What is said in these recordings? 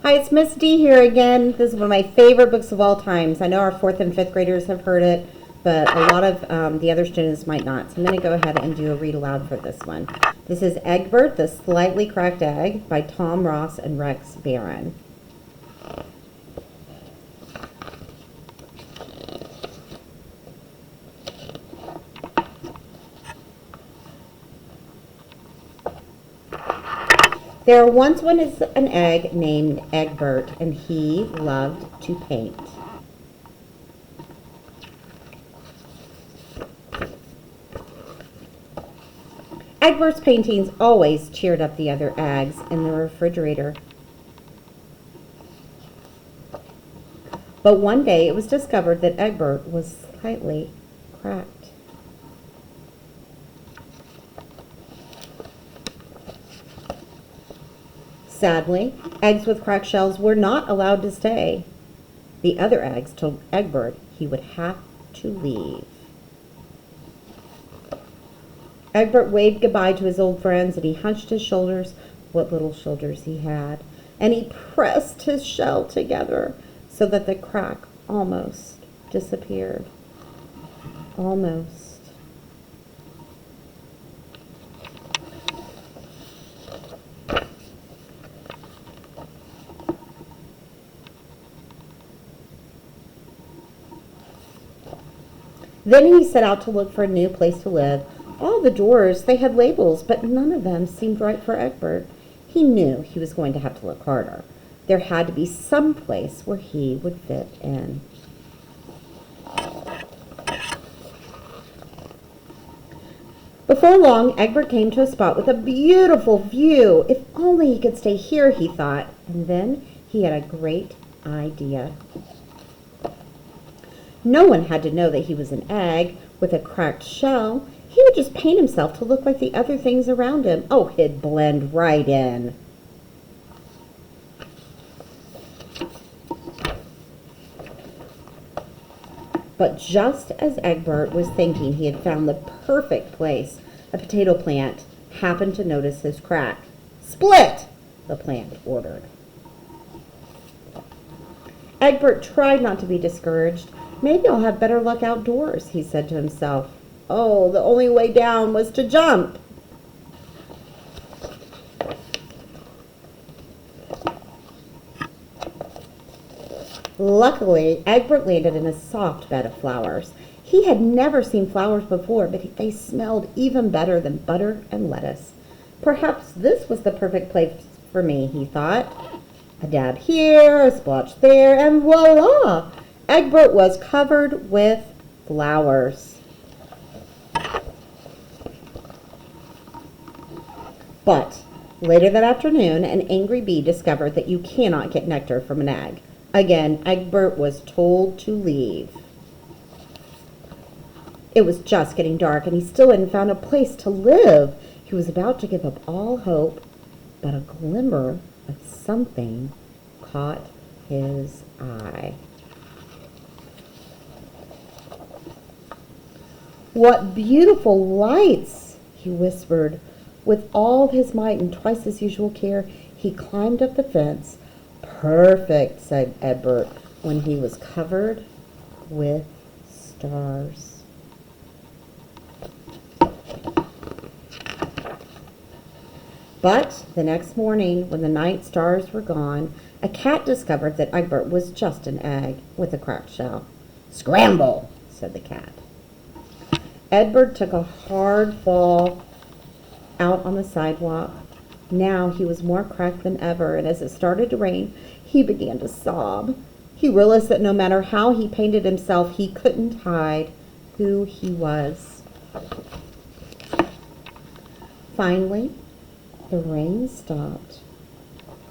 Hi, it's Miss D here again. This is one of my favorite books of all times. I know our 4th and 5th graders have heard it, but a lot of the other students might not. So I'm going to go ahead and do a read aloud for this one. This is Eggbert, the Slightly Cracked Egg by Tom Ross and Rex Barron. There once was an egg named Eggbert, and he loved to paint. Egbert's paintings always cheered up the other eggs in the refrigerator. But one day it was discovered that Eggbert was slightly cracked. Sadly, eggs with cracked shells were not allowed to stay. The other eggs told Eggbert he would have to leave. Eggbert waved goodbye to his old friends, and he hunched his shoulders, what little shoulders he had, and he pressed his shell together so that the crack almost disappeared. Almost. Then he set out to look for a new place to live. All the doors, they had labels, but none of them seemed right for Eggbert. He knew he was going to have to look harder. There had to be some place where he would fit in. Before long, Eggbert came to a spot with a beautiful view. If only he could stay here, he thought. And then he had a great idea. No one had to know that he was an egg with a cracked shell. He would just paint himself to look like the other things around him. Oh, he'd blend right in. But just as Eggbert was thinking he had found the perfect place, a potato plant happened to notice his crack. "Split!" the plant ordered. Eggbert tried not to be discouraged. "Maybe I'll have better luck outdoors," he said to himself. Oh, the only way down was to jump. Luckily, Eggbert landed in a soft bed of flowers. He had never seen flowers before, but they smelled even better than butter and lettuce. Perhaps this was the perfect place for me, he thought. A dab here, a splotch there, and voila! Eggbert was covered with flowers. But later that afternoon, an angry bee discovered that you cannot get nectar from an egg. Again, Eggbert was told to leave. It was just getting dark, and he still hadn't found a place to live. He was about to give up all hope, but a glimmer of something caught his eye. "What beautiful lights!" he whispered. With all his might and twice his usual care, he climbed up the fence. "Perfect," said Eggbert, when he was covered with stars. But the next morning, when the night stars were gone, a cat discovered that Eggbert was just an egg with a cracked shell. "Scramble," said the cat. Eggbert took a hard fall out on the sidewalk. Now he was more cracked than ever, and as it started to rain, he began to sob. He realized that no matter how he painted himself, he couldn't hide who he was. Finally, the rain stopped,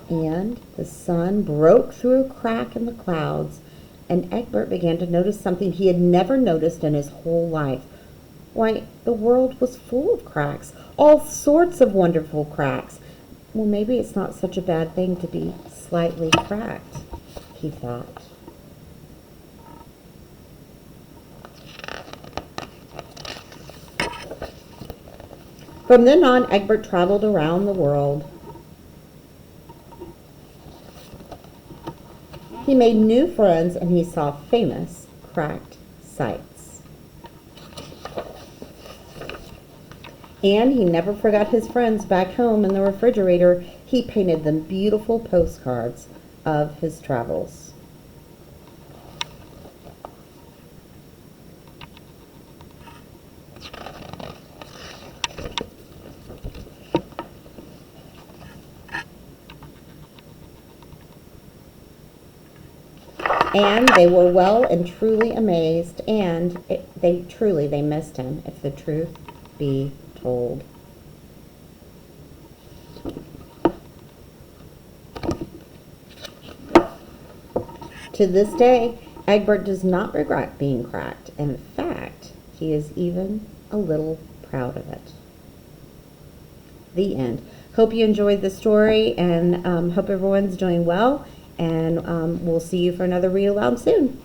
and the sun broke through a crack in the clouds, and Eggbert began to notice something he had never noticed in his whole life. Why, the world was full of cracks, all sorts of wonderful cracks. Well, maybe it's not such a bad thing to be slightly cracked, he thought. From then on, Eggbert traveled around the world. He made new friends and he saw famous cracked sights. And he never forgot his friends back home in the refrigerator. He painted them beautiful postcards of his travels. And they were well and truly amazed, and they missed him, if the truth be told. To this day, Eggbert does not regret being cracked. In fact, he is even a little proud of it. The end. Hope you enjoyed the story, and hope everyone's doing well. And we'll see you for another Read Aloud soon.